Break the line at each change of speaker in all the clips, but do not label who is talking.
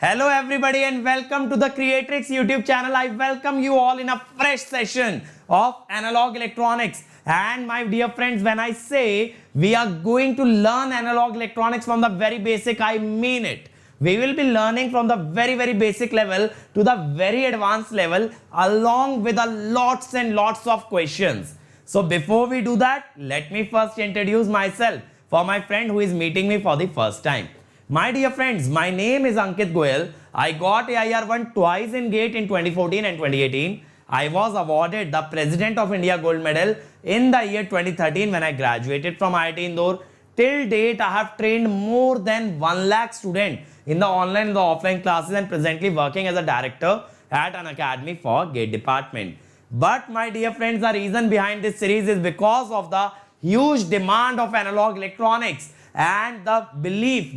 Hello everybody and welcome to the Creatrix YouTube channel. I welcome you all in a fresh session of analog electronics. And my dear friends, when I say we are going to learn analog electronics from the very basic, I mean it. We will be learning from the very basic level to the very advanced level along with a lots and lots of questions. So before we do that, let me first introduce myself for my friend who is meeting me for the first time. My dear friends, my name is Ankit Goyal. I got AIR1 twice in GATE in 2014 and 2018. I was awarded the President of India Gold Medal in the year 2013 when I graduated from IIT Indore. Till date, I have trained more than 1 lakh students in the online and the offline classes and presently working as a director at an academy for GATE department. But my dear friends, the reason behind this series is because of the huge demand of analog electronics and the belief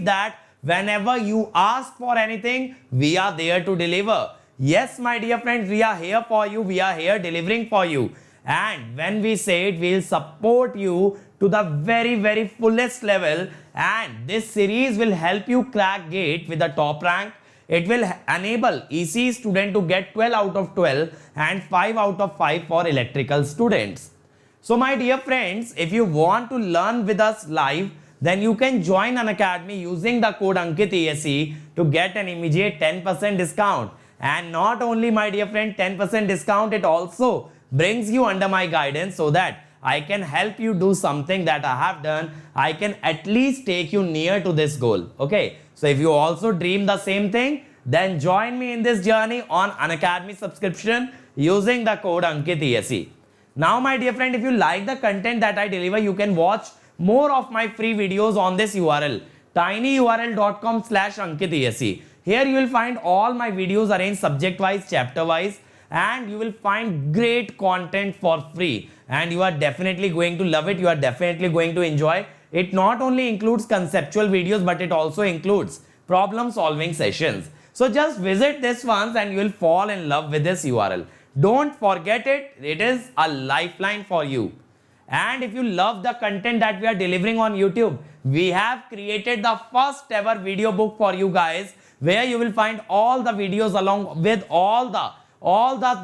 that whenever you ask for anything, we are there to deliver. Yes, my dear friends, we are here for you. We are here delivering for you. And when we say it, we'll support you to the very fullest level. And this series will help you crack GATE with the top rank. It will enable EC student to get 12 out of 12 and 5 out of 5 for electrical students. So my dear friends, if you want to learn with us live, then you can join an academy using the code AnkitESE to get an immediate 10% discount. And not only, my dear friend, 10% discount, it also brings you under my guidance so that I can help you do something that I have done. I can at least take you near to this goal. Okay. So if you also dream the same thing, then join me in this journey on an academy subscription using the code AnkitESE. Now, my dear friend, if you like the content that I deliver, you can watch more of my free videos on this URL, tinyurl.com/AnkitESE. Here you will find all my videos arranged subject-wise, chapter-wise, and you will find great content for free. And you are definitely going to love it. You are definitely going to enjoy. It not only includes conceptual videos, but it also includes problem-solving sessions. So just visit this once and you will fall in love with this URL. Don't forget it. It is a lifeline for you. And if you love the content that we are delivering on YouTube, we have created the first ever video book for you guys, where you will find all the videos along with all the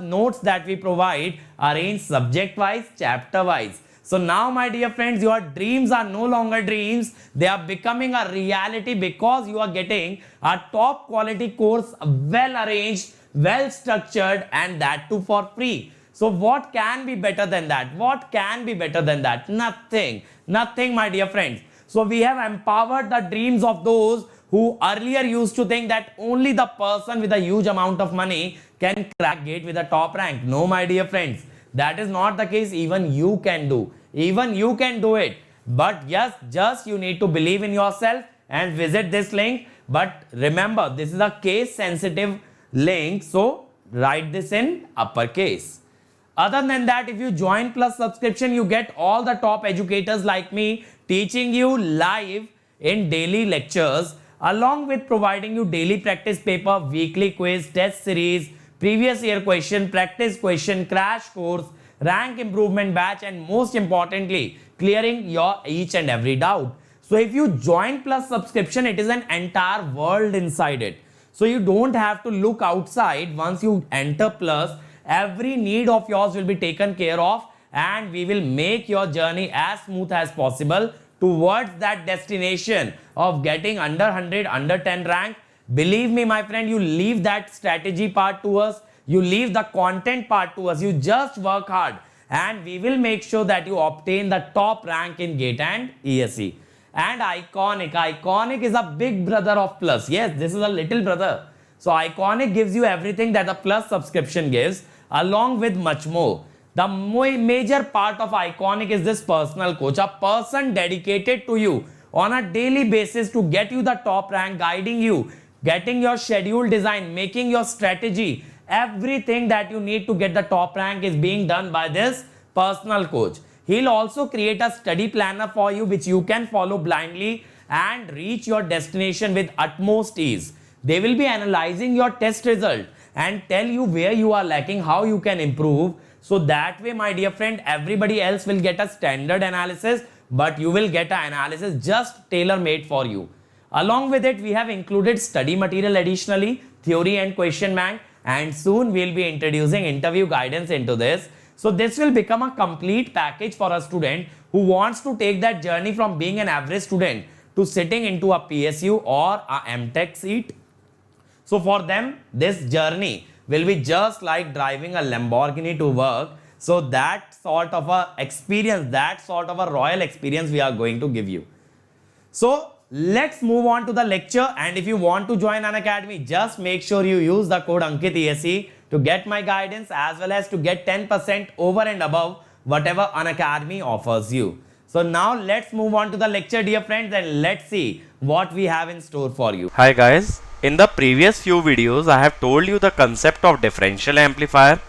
notes that we provide arranged subject wise, chapter wise. So now, my dear friends, your dreams are no longer dreams. They are becoming a reality because you are getting a top quality course, well arranged, well structured, and that too for free. So what can be better than that? What can be better than that? Nothing, my dear friends. So we have empowered the dreams of those who earlier used to think that only the person with a huge amount of money can crack GATE with a top rank. No, my dear friends, that is not the case. Even you can do. Even you can do it. But yes, just you need to believe in yourself and visit this link. But remember, this is a case sensitive link, so write this in uppercase. Other than that, if you join plus subscription, you get all the top educators like me teaching you live in daily lectures, along with providing you daily practice paper, weekly quiz, test series, previous year question, practice question, crash course, rank improvement batch, and most importantly, clearing your each and every doubt. So if you join plus subscription, it is an entire world inside it. So you don't have to look outside. Once you enter plus, every need of yours will be taken care of, and we will make your journey as smooth as possible towards that destination of getting under 100, under 10 rank. Believe me, my friend, you leave that strategy part to us. You leave the content part to us. You just work hard and we will make sure that you obtain the top rank in GATE and ESE. And Iconic is a big brother of Plus. Yes, this is a little brother. So Iconic gives you everything that a Plus subscription gives, along with much more. The major part of Iconic is this personal coach, a person dedicated to you on a daily basis to get you the top rank, guiding you, getting your schedule design, making your strategy. Everything that you need to get the top rank is being done by this personal coach. He'll also create a study planner for you, which you can follow blindly and reach your destination with utmost ease. They will be analyzing your test result and tell you where you are lacking, how you can improve. So that way, my dear friend, everybody else will get a standard analysis, but you will get an analysis just tailor-made for you. Along with it, we have included study material additionally, theory and question bank, and soon we'll be introducing interview guidance into this. So this will become a complete package for a student who wants to take that journey from being an average student to sitting into a PSU or a MTech seat. So for them, this journey will be just like driving a Lamborghini to work. So that sort of a experience, that sort of a royal experience we are going to give you. So let's move on to the lecture, and if you want to join Unacademy, just make sure you use the code AnkitESE to get my guidance as well as to get 10% over and above whatever Unacademy offers you. So now let's move on to the lecture, dear friends, and let's see what we have in store for you.
Hi guys, in the previous few videos I have told you the concept of differential amplifier.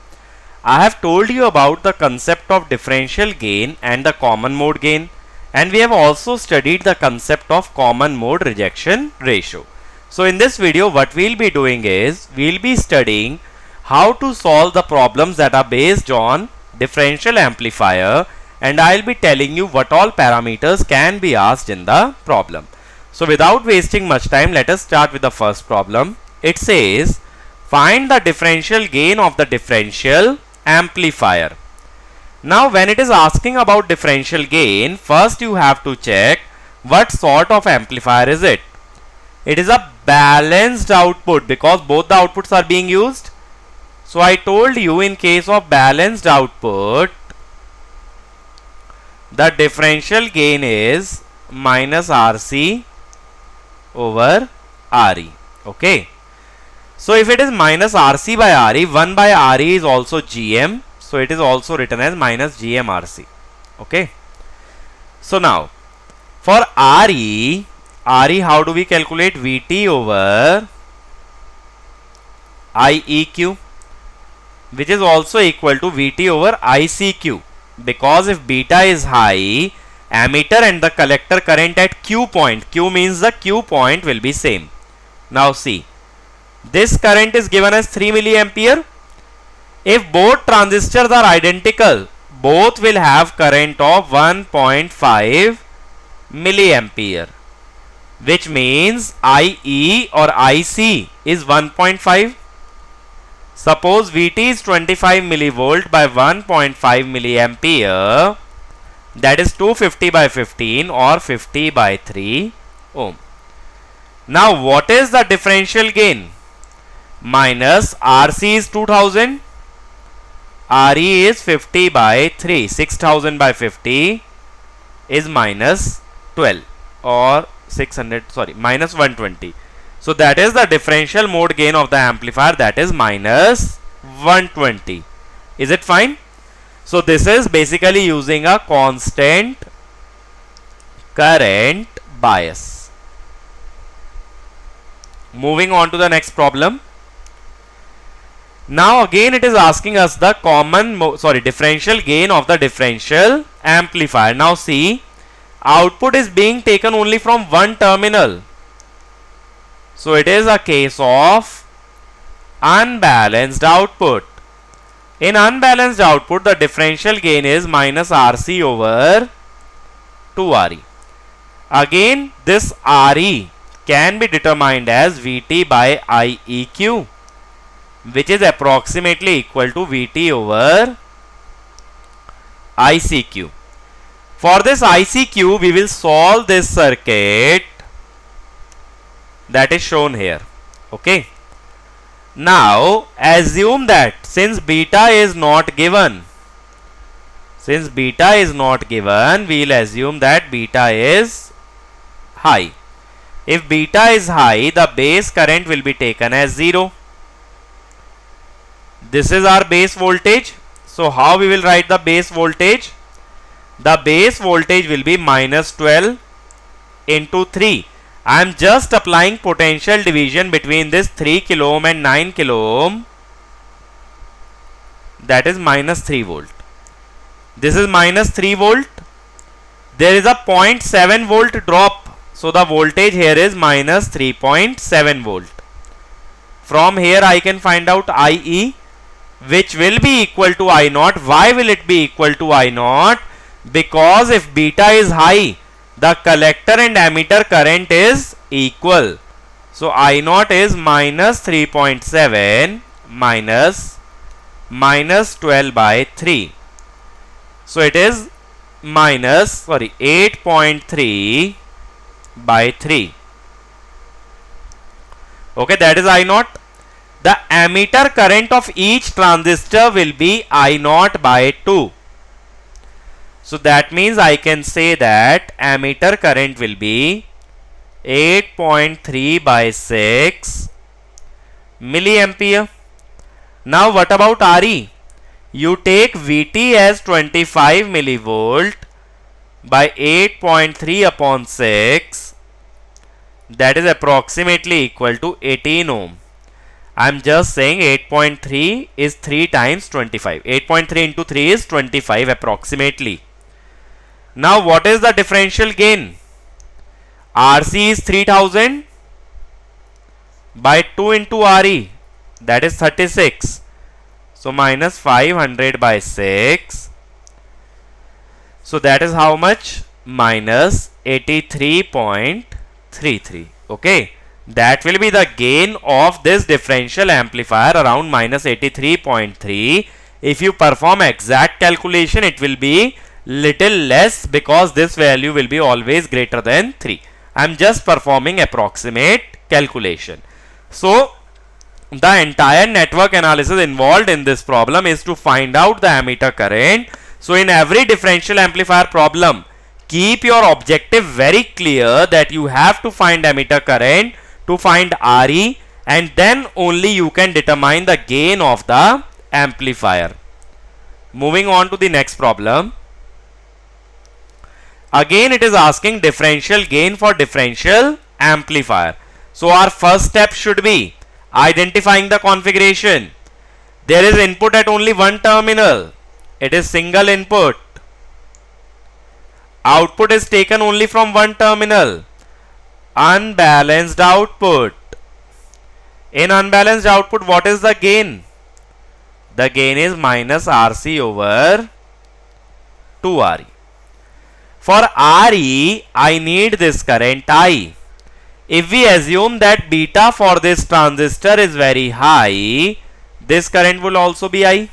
I have told you about the concept of differential gain and the common mode gain, and we have also studied the concept of common mode rejection ratio. So in this video what we'll be doing is we'll be studying how to solve the problems that are based on differential amplifier, and I'll be telling you what all parameters can be asked in the problem. So without wasting much time, let us start with the first problem. It says find the differential gain of the differential amplifier. Now when it is asking about differential gain, first you have to check what sort of amplifier is it. It is a balanced output because both the outputs are being used. So I told you in case of balanced output, the differential gain is minus RC over RE. Okay. So if it is minus RC by RE, 1 by RE is also GM. So it is also written as minus GM RC. Okay. So now for RE how do we calculate? VT over IEQ, which is also equal to VT over ICQ, because if beta is high, ammeter and the collector current at Q point, Q means the Q point will be same. Now see, this current is given as 3 milliampere. If both transistors are identical, both will have current of 1.5 milliampere, which means IE or IC is 1.5. Suppose VT is 25 millivolt by 1.5 milliampere, that is 250 by 15 or 50 by 3 ohm. Now what is the differential gain? Minus RC is 2000, RE is 50 by 3, 6000 by 50 is minus 12 or 600, sorry, minus 120. So that is the differential mode gain of the amplifier, that is minus 120. Is it fine? So this is basically using a constant current bias. Moving on to the next problem. Now again it is asking us the differential gain of the differential amplifier. Now see, output is being taken only from one terminal. So it is a case of unbalanced output. In unbalanced output, the differential gain is minus RC over 2RE. Again, this RE can be determined as VT by IEQ, which is approximately equal to VT over ICQ. For this ICQ, we will solve this circuit that is shown here. Okay. Now assume that since beta is not given, we'll assume that beta is high. If beta is high, the base current will be taken as 0. This is our base voltage. So how we will write the base voltage? The base voltage will be minus 12 into 3. I am just applying potential division between this 3 kilo ohm and 9 kilo ohm, that is minus 3 volt. This is minus 3 volt. There is a 0.7 volt drop. So the voltage here is minus 3.7 volt. From here I can find out IE, which will be equal to I naught. Why will it be equal to I naught? Because if beta is high, the collector and ammeter current is equal. So I naught is minus 3.7 minus 12 by 3. So it is minus 8.3 by 3. Okay, that is I naught. The ammeter current of each transistor will be I naught by 2. So that means I can say that ammeter current will be 8.3 by 6 milliampere. Now what about RE? You take VT as 25 millivolt by 8.3 upon 6, that is approximately equal to 18 ohm. I am just saying 8.3 is 3 times 25. 8.3 into 3 is 25 approximately. Now what is the differential gain? RC is 3000 by 2 into RE, that is 36. So minus 500 by 6. So that is how much? Minus 83.33. Okay. That will be the gain of this differential amplifier, around minus 83.3. If you perform exact calculation, it will be little less because this value will be always greater than 3. I am just performing approximate calculation. So the entire network analysis involved in this problem is to find out the ammeter current. So in every differential amplifier problem, keep your objective very clear that you have to find ammeter current, to find RE, and then only you can determine the gain of the amplifier. Moving on to the next problem. Again it is asking differential gain for differential amplifier. So our first step should be identifying the configuration. There is input at only one terminal. It is single input. Output is taken only from one terminal. Unbalanced output. In unbalanced output, what is the gain? The gain is minus RC over 2RE. For RE, I need this current I. If we assume that beta for this transistor is very high, this current will also be I.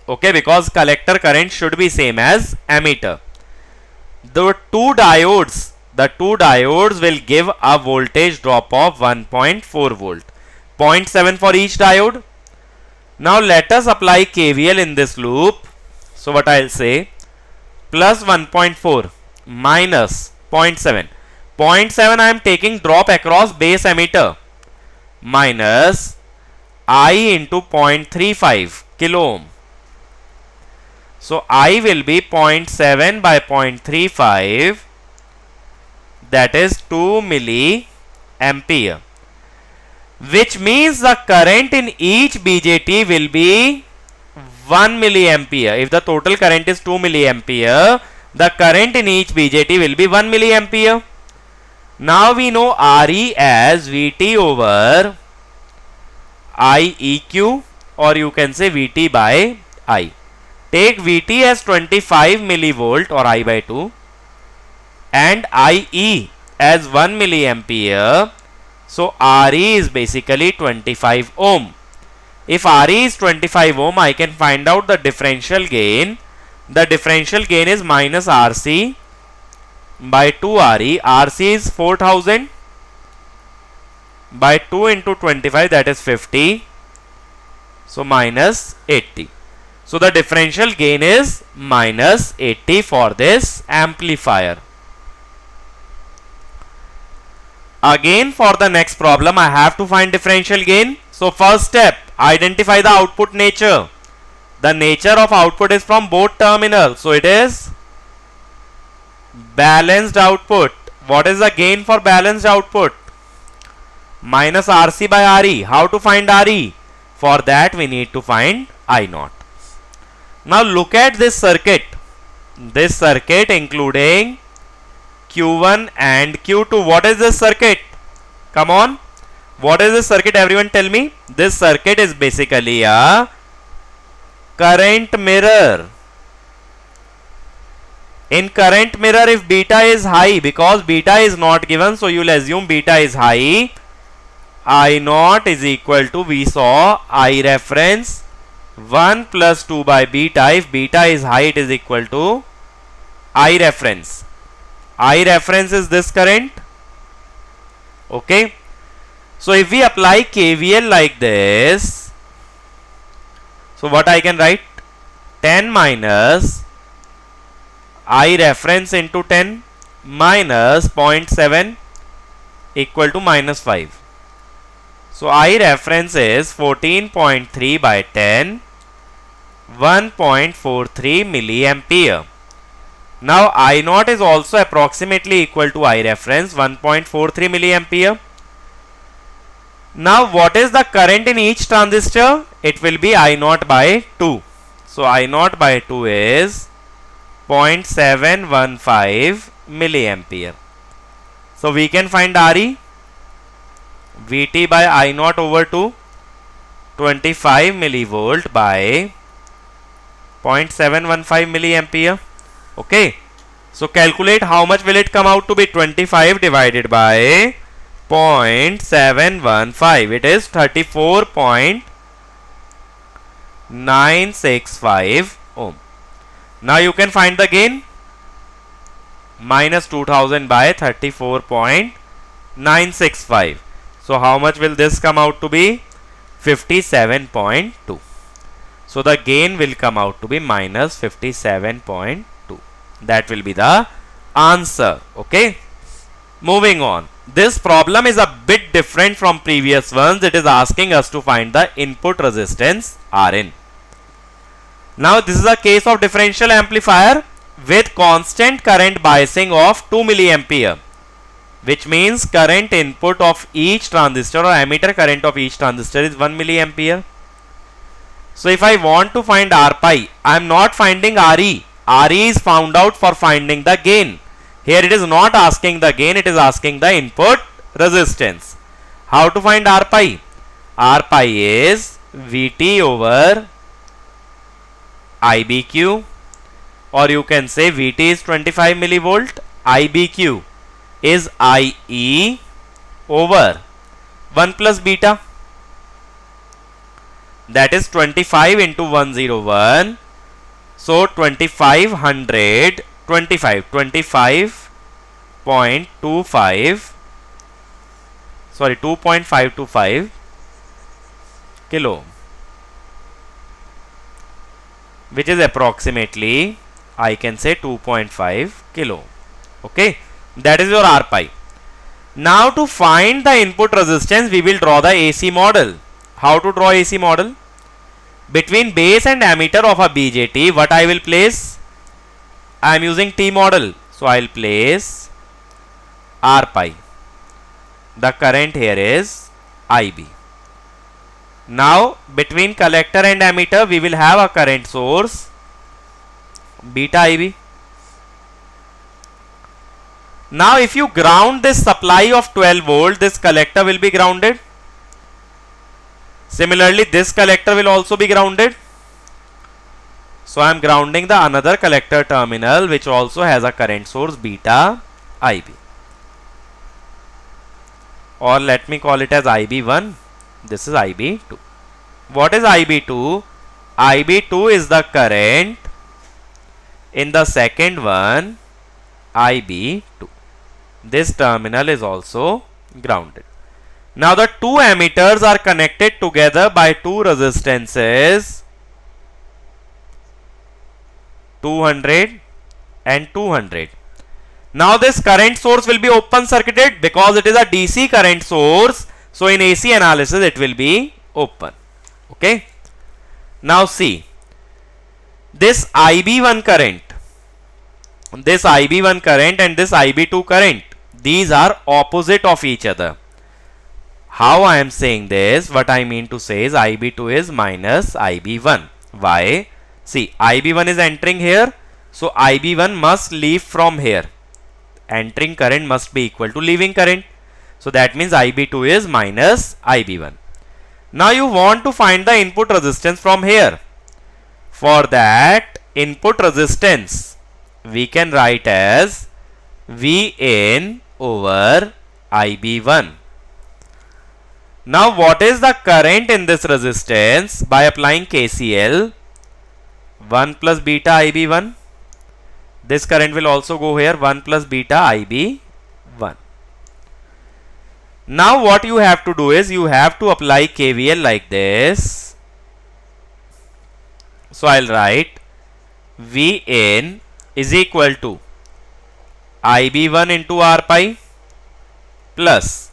Okay, because collector current should be same as ammeter. The two diodes will give a voltage drop of 1.4 volt. 0.7 for each diode. Now let us apply KVL in this loop. So what I'll say, plus 1.4 minus 0.7. 0.7 I am taking drop across base ammeter, minus I into 0.35 kilo ohm. So I will be 0.7 by 0.35, that is 2 milliampere, which means the current in each BJT will be 1 milliampere. If the total current is 2 milliampere, the current in each BJT will be 1 milliampere. Now we know RE as VT over IEQ, or you can say VT by I. Take VT as 25 millivolt or I by 2 and IE as 1 milliampere. So RE is basically 25 ohm. If RE is 25 ohm, I can find out the differential gain. The differential gain is minus RC by 2RE. RC is 4000 by 2 into 25, that is 50. So minus 80. So the differential gain is minus 80 for this amplifier. Again for the next problem, I have to find differential gain. So first step, identify the output nature. The nature of output is from both terminals. So it is balanced output. What is the gain for balanced output? Minus RC by RE. How to find RE? For that we need to find I naught. Now look at this circuit. This circuit including Q1 and Q2. What is this circuit? Come on. What is this circuit? Everyone tell me. This circuit is basically a current mirror. In current mirror, if beta is high, because beta is not given, so you will assume beta is high. I naught is equal to, we saw I reference 1 plus 2 by beta. If beta is high, it is equal to I reference. I reference is this current. Okay. So if we apply KVL like this, so what I can write? 10 minus I reference into 10 minus 0.7 equal to minus 5. So I reference is 14.3 by 10, 1.43 milliampere. Now I naught is also approximately equal to I reference, 1.43 milliampere. Now what is the current in each transistor? It will be I naught by 2. So I naught by 2 is 0.715 milliampere. So we can find Re. Vt by I naught over 2, 25 millivolt by 0.715 milliampere. Okay. So calculate how much will it come out to be. 25 divided by 0.715. It is 34.965 ohm. Now you can find the gain. Minus 2000 by 34.965. So how much will this come out to be? 57.2. So the gain will come out to be minus 57.2. That will be the answer. Okay. Moving on. This problem is a bit different from previous ones. It is asking us to find the input resistance Rin. Now this is a case of differential amplifier with constant current biasing of 2 milliampere, which means current input of each transistor or emitter current of each transistor is 1 milliampere. So if I want to find R pi, I am not finding Re. Re is found out for finding the gain. Here it is not asking the gain, it is asking the input resistance. How to find R pi? R pi is Vt over IBQ, or you can say Vt is 25 millivolt, IBQ is IE over 1 plus beta, that is 25 into 101. So 25.25 sorry 2.525 kilo, which is approximately, I can say, 2.5 kilo. Okay, that is your R pi. Now to find the input resistance, we will draw the AC model. How to draw AC model? Between base and emitter of a BJT, what I will place? I am using T model. So I will place R pi. The current here is IB. Now between collector and emitter, we will have a current source beta IB. Now if you ground this supply of 12 volt, this collector will be grounded. Similarly, this collector will also be grounded. So I am grounding the another collector terminal which also has a current source beta IB. Or let me call it as IB1. This is IB2. What is IB2? IB2 is the current in the second one, IB2. This terminal is also grounded. Now the two emitters are connected together by two resistances 200 and 200. Now this current source will be open circuited because it is a DC current source. So in AC analysis it will be open. Okay. Now see, this IB1 current and this IB2 current, these are opposite of each other. How I am saying this? What I mean to say is IB2 is minus IB1. Why? See, IB1 is entering here. So IB1 must leave from here. Entering current must be equal to leaving current. So that means IB2 is minus IB1. Now you want to find the input resistance from here. For that, input resistance we can write as Vn over Ib1. Now what is the current in this resistance? By applying KCL, 1 plus beta Ib1. This current will also go here, 1 plus beta Ib1. Now what you have to do is you have to apply KVL like this. So I'll write Vn is equal to Ib1 into R pi plus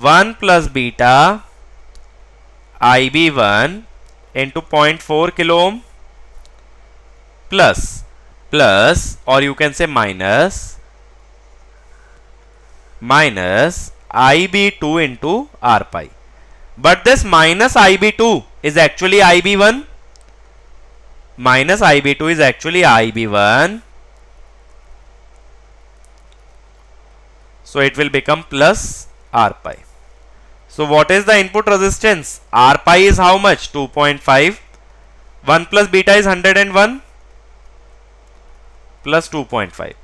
1 plus beta Ib1 into 0.4 kilo ohm plus or you can say minus Ib2 into R pi. But this minus Ib2 is actually Ib1. Minus Ib2 is actually Ib1. So it will become plus R pi. So what is the input resistance? R pi is how much? 2.5. 1 plus beta is 101 plus 2.5.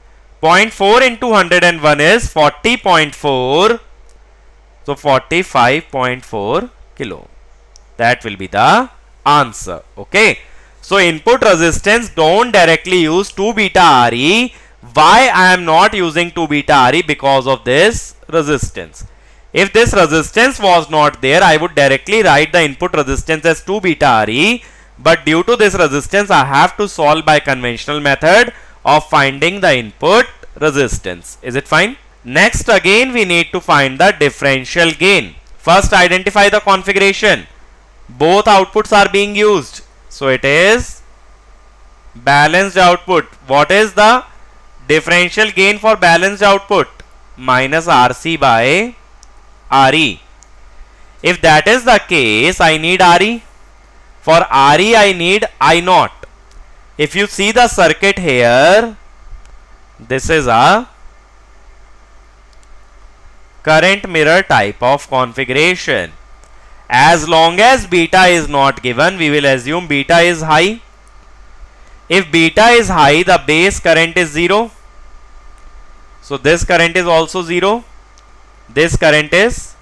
0.4 into 101 is 40.4. So 45.4 kilo. That will be the answer. Okay. So input resistance, don't directly use 2 beta Re. Why I am not using 2 beta Re? Because of this resistance. If this resistance was not there, I would directly write the input resistance as 2 beta Re. But due to this resistance, I have to solve by conventional method of finding the input resistance. Is it fine? Next, again we need to find the differential gain. First, identify the configuration. Both outputs are being used. So it is balanced output. What is the differential gain for balanced output? Minus RC by RE. If that is the case, I need RE. For RE, I need I naught. If you see the circuit here, this is a current mirror type of configuration. As long as beta is not given, we will assume beta is high. If beta is high, the base current is 0. So this current is also 0. This current is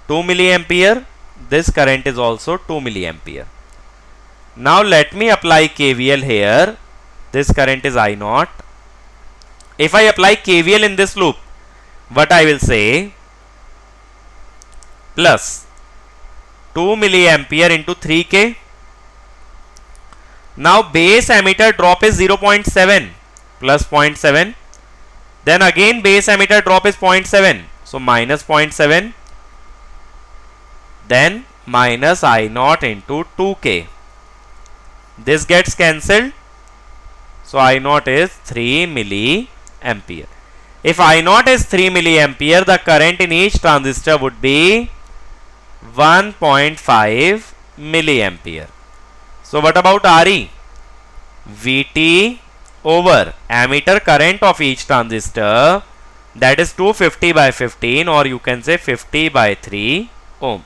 2 milliampere. This current is also 2 milliampere. Now let me apply KVL here. This current is I naught. If I apply KVL in this loop, what I will say? Plus 2 milliampere into 3K. Now base emitter drop is 0.7 plus 0.7. Then again base emitter drop is 0.7. So minus 0.7. Then minus I naught into 2K. This gets cancelled. So I naught is 3 milliampere. If I naught is 3 milliampere, the current in each transistor would be 1.5 milliampere. So what about RE? VT over ammeter current of each transistor, that is 250 by 15, or you can say 50 by 3 ohm.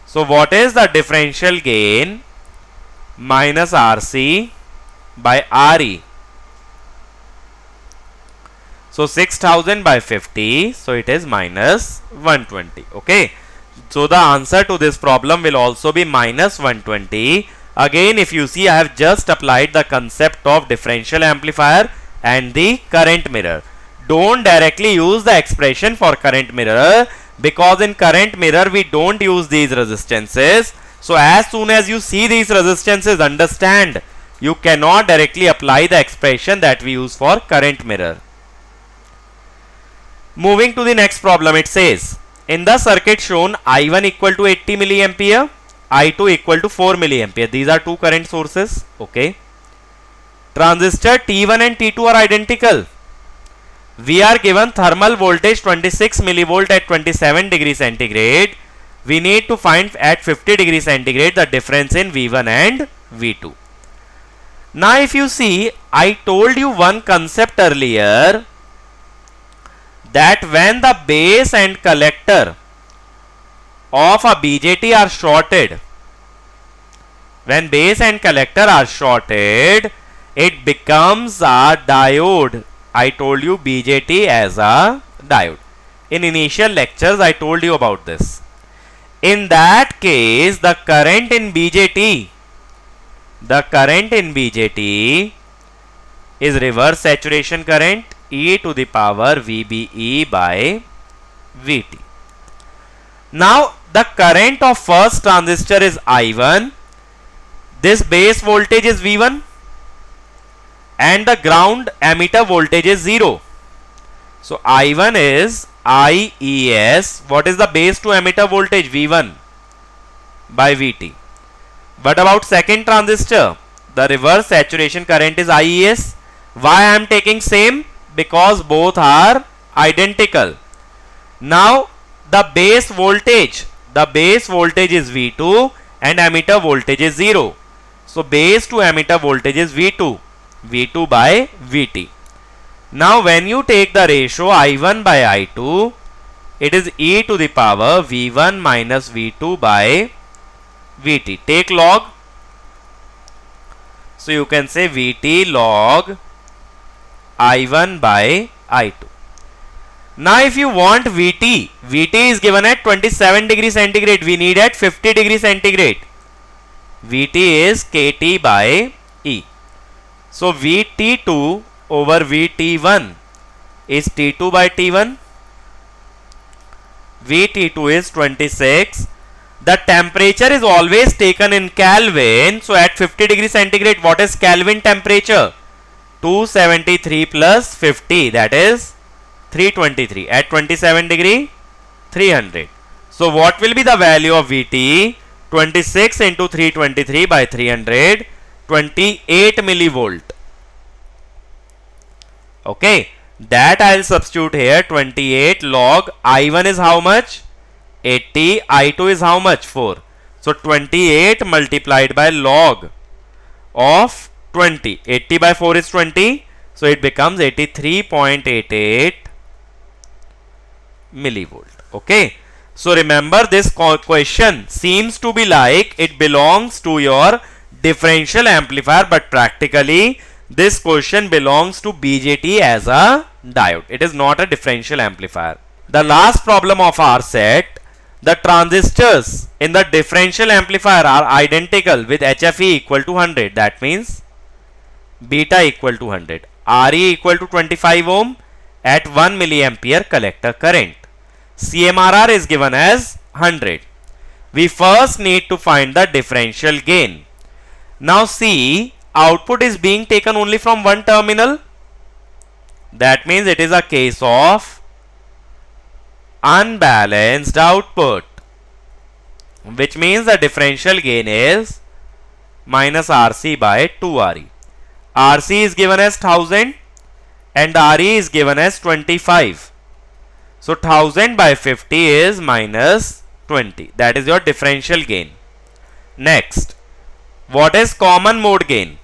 So what is the differential gain? Minus RC by RE. So 6000 by 50, so it is minus 120. Okay. So the answer to this problem will also be minus 120. Again, if you see, I have just applied the concept of differential amplifier and the current mirror. Don't directly use the expression for current mirror, because in current mirror we don't use these resistances. So as soon as you see these resistances, understand you cannot directly apply the expression that we use for current mirror. Moving to the next problem, it says in the circuit shown, I1 equal to 80 milliampere, I2 equal to 4 milliampere. These are two current sources. Okay. Transistor T1 and T2 are identical. We are given thermal voltage 26 millivolt at 27 degrees centigrade. We need to find at 50 degrees centigrade the difference in V1 and V2. Now if you see, I told you one concept earlier, that when the base and collector of a BJT are shorted, when base and collector are shorted, it becomes a diode. I told you BJT as a diode. In initial lectures I told you about this. In that case, the current in BJT is reverse saturation current, e to the power VBE by VT. Now the current of first transistor is I1. This base voltage is V1 and the ground emitter voltage is 0. So I1 is IES. What is the base to emitter voltage? V1 by VT. What about second transistor? The reverse saturation current is IES. Why I am taking same? Because both are identical. Now the base voltage is V2 and emitter voltage is 0. So base to emitter voltage is V2 by VT. Now when you take the ratio I1 by I2, it is e to the power V1 minus V2 by VT. Take log. So you can say VT log I1 by I2. Now if you want VT is given at 27 degree centigrade. We need at 50 degree centigrade. VT is KT by E. So VT2 over VT1 is T2 by T1. VT2 is 26. The temperature is always taken in Kelvin. So at 50 degree centigrade, what is Kelvin temperature? 273 plus 50, that is 323. At 27 degree, 300. So what will be the value of VT? 26 into 323 by 300, 28 millivolt. Okay, that I will substitute here. 28 log I1 is how much? 80. I2 is how much? 4. So 28 multiplied by log of 20. 80 by 4 is 20. So it becomes 83.88 millivolt. Okay. So remember, this question seems to be like it belongs to your differential amplifier, but practically this question belongs to BJT as a diode. It is not a differential amplifier. The last problem of our set, the transistors in the differential amplifier are identical with HFE equal to 100. That means beta equal to 100. RE equal to 25 ohm at 1 milliampere collector current. CMRR is given as 100. We first need to find the differential gain. Now see, output is being taken only from one terminal. That means it is a case of unbalanced output, which means the differential gain is minus RC by 2RE. RC is given as 1000 and RE is given as 25. So 1000 by 50 is minus 20. That is your differential gain. Next, what is common mode gain?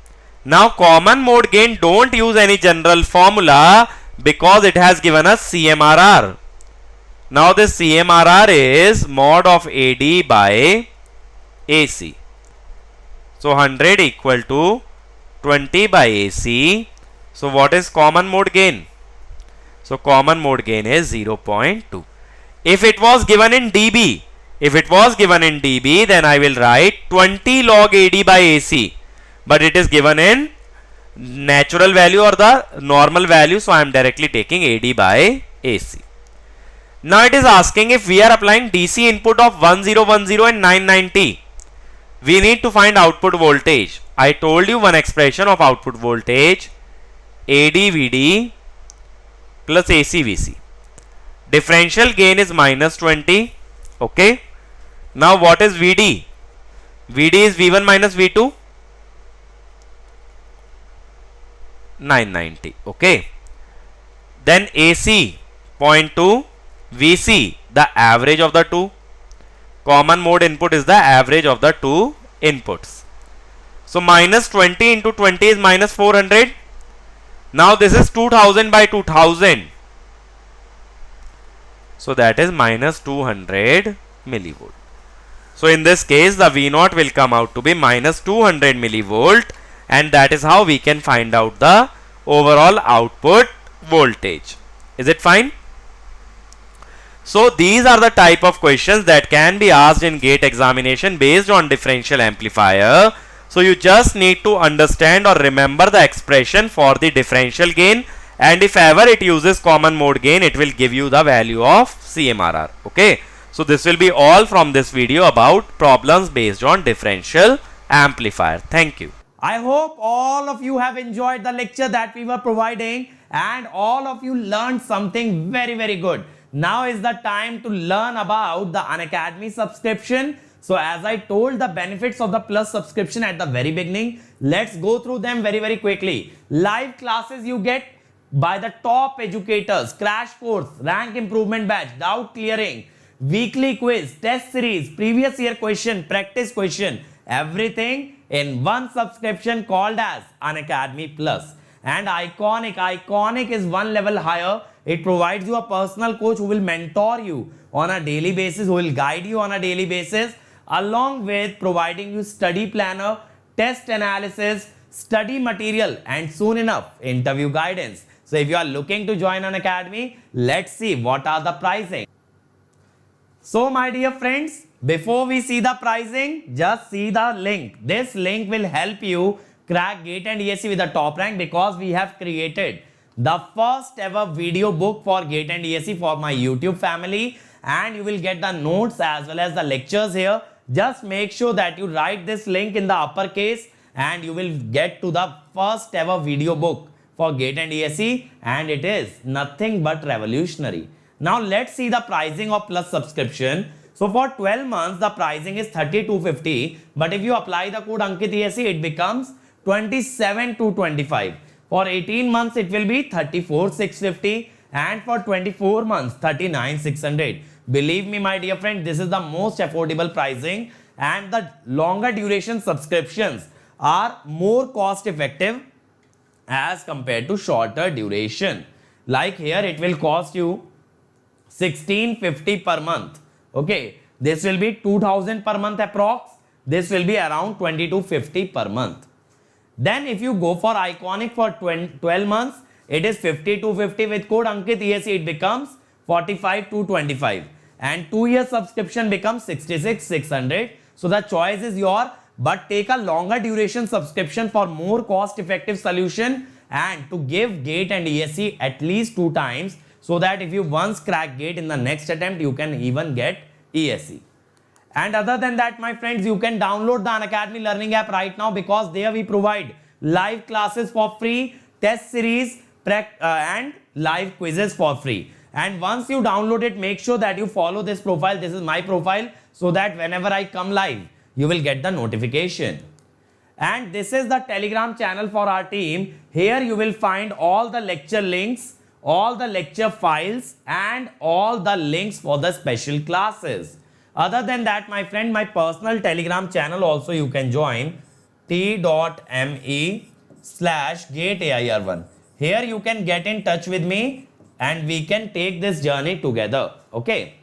Now common mode gain, don't use any general formula because it has given us CMRR. Now this CMRR is mod of AD by AC. So 100 equal to 20 by AC. So what is common mode gain? So common mode gain is 0.2. If it was given in dB, then I will write 20 log AD by AC. But it is given in natural value or the normal value, so I am directly taking AD by AC. Now it is asking if we are applying DC input of 1010 and 990. We need to find output voltage. I told you one expression of output voltage, ADVD plus ACVC. Differential gain is minus 20. Okay. Now what is VD? VD is V1 minus V2. 990. Okay. Then AC 0.2. VC, the average of the two. Common mode input is the average of the two inputs. So minus 20 into 20 is minus 400. Now this is 2000 by 2000. So that is minus 200 millivolt. So in this case, the V0 will come out to be minus 200 millivolt. and that is how we can find out the overall output voltage. Is it fine? So these are the type of questions that can be asked in GATE examination based on differential amplifier. So you just need to understand or remember the expression for the differential gain, and if ever it uses common mode gain, it will give you the value of CMRR. Okay, so this will be all from this video about problems based on differential amplifier. Thank you.
I hope all of you have enjoyed the lecture that we were providing, and all of you learned something very good. Now is the time to learn about the Unacademy subscription. So as I told the benefits of the Plus subscription at the very beginning, let's go through them very quickly. Live classes you get by the top educators, crash course, rank improvement batch, doubt clearing, weekly quiz, test series, previous year question, practice question, everything in one subscription called as Unacademy Plus. And iconic is one level higher. It provides you a personal coach who will mentor you on a daily basis, who will guide you on a daily basis, along with providing you study planner, test analysis, study material, and soon enough interview guidance. So if you are looking to join Unacademy, let's see what are the pricing. So my dear friends, before we see the pricing, just see the link. This link will help you crack GATE and ESE with the top rank, because we have created the first ever video book for GATE and ESE for my YouTube family, and you will get the notes as well as the lectures here. Just make sure that you write this link in the uppercase and you will get to the first ever video book for GATE and ESE, and it is nothing but revolutionary. Now let's see the pricing of Plus subscription. So for 12 months the pricing is 3250, but if you apply the code Ankit ESE, it becomes 27225. For 18 months it will be 34650, and for 24 months 39600. Believe me my dear friend, this is the most affordable pricing, and the longer duration subscriptions are more cost effective as compared to shorter duration. Like here it will cost you 1650 per month. Okay, this will be 2000 per month approx. This will be around 2250 per month. Then if you go for Iconic for 12 months, it is 5250. With code Ankit ESE it becomes 45225, and 2-year subscription becomes 66600. So the choice is yours, but take a longer duration subscription for more cost effective solution, and to give GATE and ESE at least 2 times, so that if you once crack GATE, in the next attempt you can even get ESE. And other than that, my friends, you can download the Unacademy Learning app right now, because there we provide live classes for free, test series, and live quizzes for free. And once you download it, make sure that you follow this profile. This is my profile, so that whenever I come live, you will get the notification. And this is the Telegram channel for our team. Here you will find all the lecture links, all the lecture files, and all the links for the special classes. Other than that, my friend, my personal Telegram channel also you can join, t.me/GateAIR1. Here you can get in touch with me and we can take this journey together. Okay.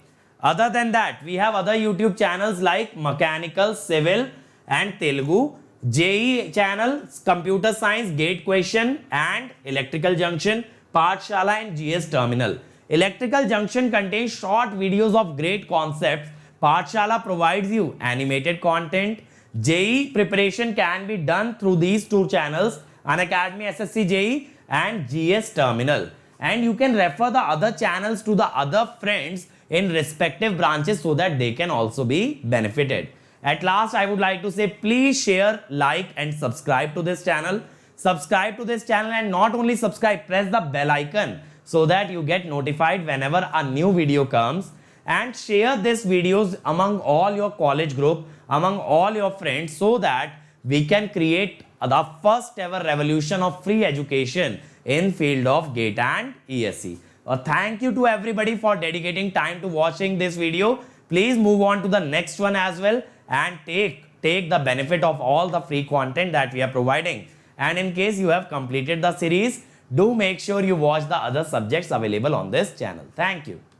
Other than that, we have other YouTube channels like Mechanical, Civil, and Telugu, JEE channel, Computer Science, Gate Question, and Electrical Junction, Pathshala, and GS Terminal. Electrical Junction contains short videos of great concepts. Pathshala provides you animated content. JEE preparation can be done through these 2 channels, Unacademy SSC JEE and GS Terminal. And you can refer the other channels to the other friends in respective branches, so that they can also be benefited. At last, I would like to say, please share, like, and subscribe to this channel. Subscribe to this channel, and not only subscribe, press the bell icon so that you get notified whenever a new video comes. And share these videos among all your college group, among all your friends, so that we can create the first ever revolution of free education in field of GATE and ESE. Thank you to everybody for dedicating time to watching this video. Please move on to the next one as well, and take the benefit of all the free content that we are providing. And in case you have completed the series, do make sure you watch the other subjects available on this channel. Thank you.